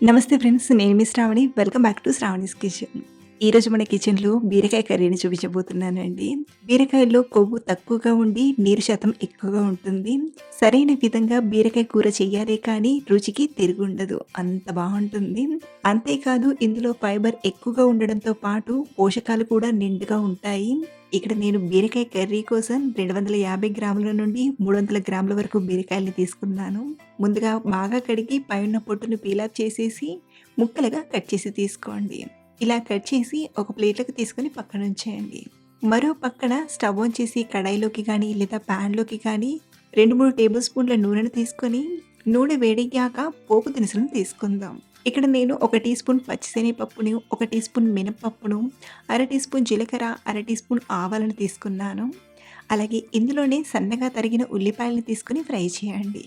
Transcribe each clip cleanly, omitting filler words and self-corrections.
నమస్తే ఫ్రెండ్స్. నేను మీ Sravani. Welcome back to Sravani's kitchen. ఈరోజు మన కిచెన్‌లో బీరకాయ కర్రీని చూపించబోతున్నానండి. బీరకాయలో కొవ్వు తక్కువగా ఉండి, నీరు శాతం ఎక్కువగా ఉంటుంది. సరైన విధంగా బీరకాయ కూర చెయ్యాలే కానీ రుచికి తిరుగుండదు. అంత బావుంటుంది. అంతేకాదు ఇందులో ఫైబర్ ఎక్కువగా ఉండడంతో పాటు పోషకాలు కూడా నిండుగా ఉంటాయి. ఇక్కడ నేను బీరకాయ కర్రీ కోసం 250 గ్రాముల నుండి 300 గ్రాముల వరకు బీరకాయల్ని తీసుకున్నాను. ముందుగా బాగా కడిగి పైన పొట్టును పీల్ ఆఫ్ చేసేసి ముక్కలుగా కట్ చేసి తీసుకోండి. ఇలా కట్ చేసి ఒక ప్లేట్‌లోకి తీసుకొని పక్కనుంచేయండి. మరో పక్కన స్టవ్ ఆన్ చేసి కడాయిలోకి గానీ లేదా ప్యాన్‌లోకి కానీ 2, 3 టేబుల్ స్పూన్ల నూనెను తీసుకొని నూనె వేడెక్కాక పోపు దినుసులను తీసుకుందాం. ఇక్కడ నేను ఒక టీ స్పూన్ పచ్చిశనగపప్పుని, ఒక టీ స్పూన్ మినపప్పును, అర టీ స్పూన్ జీలకర్ర, అర టీ స్పూన్ ఆవాలను తీసుకున్నాను. అలాగే ఇందులోనే సన్నగా తరిగిన ఉల్లిపాయలను తీసుకొని ఫ్రై చేయండి.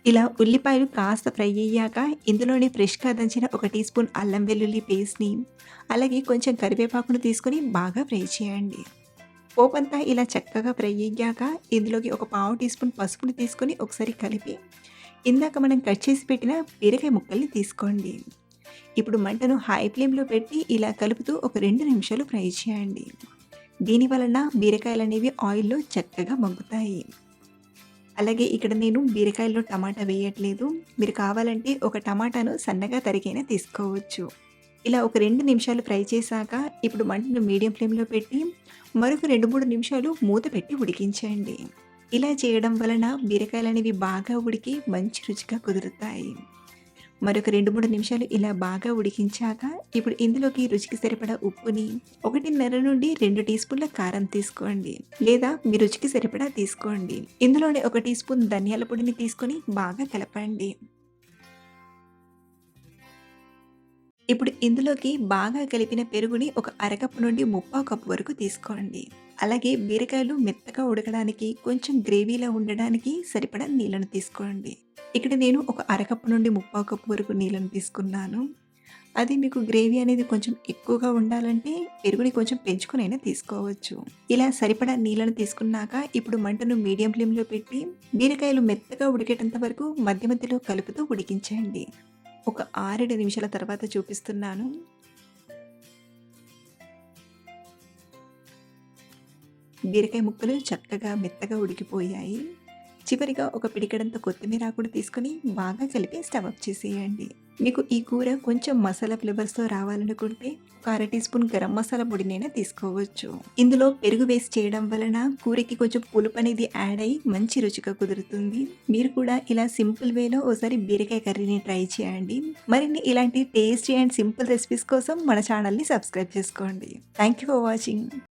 ఇలా ఉల్లిపాయలు కాస్త ఫ్రై అయ్యాక ఇందులోనే ఫ్రెష్‌గా దంచిన ఒక టీ స్పూన్ అల్లం వెల్లుల్లి పేస్ట్‌ని, అలాగే కొంచెం కరివేపాకును తీసుకొని బాగా ఫ్రై చేయండి. పోపంతా ఇలా చక్కగా ఫ్రై అయ్యాక ఇందులోకి ఒక పావు టీ స్పూన్ పసుపుని తీసుకొని ఒకసారి కలిపి, ఇందాక మనం కట్ చేసి పెట్టిన బీరకాయ ముక్కల్ని తీసుకోండి. ఇప్పుడు మంటను హై ఫ్లేమ్‌లో పెట్టి ఇలా కలుపుతూ ఒక 2 నిమిషాలు ఫ్రై చేయండి. దీని వలన బీరకాయలనేవి ఆయిల్‌లో చక్కగా మగ్గుతాయి. అలాగే ఇక్కడ నేను బీరకాయల్లో టమాటా వేయట్లేదు. మీరు కావాలంటే ఒక టమాటాను సన్నగా తరిగైనా తీసుకోవచ్చు. ఇలా ఒక 2 నిమిషాలు ఫ్రై చేశాక ఇప్పుడు మంటను మీడియం ఫ్లేమ్‌లో పెట్టి మరొక 2, 3 నిమిషాలు మూత పెట్టి ఉడికించండి. ఇలా చేయడం వలన బీరకాయలనేవి బాగా ఉడికి మంచి రుచిగా కుదురుతాయి. మరొక 2, 3 నిమిషాలు ఇలా బాగా ఉడికించాక ఇప్పుడు ఇందులోకి రుచికి సరిపడా ఉప్పుని, 1:30 నుండి 2 టీ స్పూన్ల కారం తీసుకోండి. లేదా మీ రుచికి సరిపడా తీసుకోండి. ఇందులోనే ఒక టీ స్పూన్ ధనియాల పొడిని తీసుకొని బాగా కలపండి. ఇప్పుడు ఇందులోకి బాగా కలిపిన పెరుగుని ఒక అరకప్పు నుండి ముప్పావు కప్పు వరకు తీసుకోండి. అలాగే బీరకాయలు మెత్తగా ఉడకడానికి కొంచెం గ్రేవీలా ఉండడానికి సరిపడా నీళ్ళను తీసుకోండి. ఇక్కడ నేను ఒక అరకప్పు నుండి ముప్పావు కప్పు వరకు నీళ్ళను తీసుకున్నాను. అది మీకు గ్రేవీ అనేది కొంచెం ఎక్కువగా ఉండాలంటే పెరుగుని కొంచెం పెంచుకొనైనా తీసుకోవచ్చు. ఇలా సరిపడా నీళ్ళను తీసుకున్నాక ఇప్పుడు మంటను మీడియం ఫ్లేమ్‌లో పెట్టి బీరకాయలు మెత్తగా ఉడికేటంత వరకు మధ్య మధ్యలో కలుపుతూ ఉడికించండి. ఒక 6, 7 నిమిషాల తర్వాత చూపిస్తున్నాను. బీరకాయ ముక్కలు చక్కగా మెత్తగా ఉడికిపోయాయి. చివరిగా ఒక పిడికెడంత కొత్తిమీర కూడా తీసుకొని బాగా కలిపి స్టవ్ ఆఫ్ చేసేయండి. మీకు ఈ కూర కొంచెం మసాలా ఫ్లేవర్స్‌తో రావాలనుకుంటే ఒక అర టీ స్పూన్ గరం మసాలా పొడినైనా తీసుకోవచ్చు. ఇందులో పెరుగు వేసి చేయడం వలన కూరకి కొంచెం పులుపు అనేది యాడ్ అయ్యి మంచి రుచిగా కుదురుతుంది. మీరు కూడా ఇలా సింపుల్ వేలో ఓసారి బీరకాయ కర్రీని ట్రై చేయండి. మరిన్ని ఇలాంటి టేస్టీ అండ్ సింపుల్ రెసిపీస్ కోసం మన ఛానల్‌ని సబ్స్క్రైబ్ చేసుకోండి. Thank you for watching.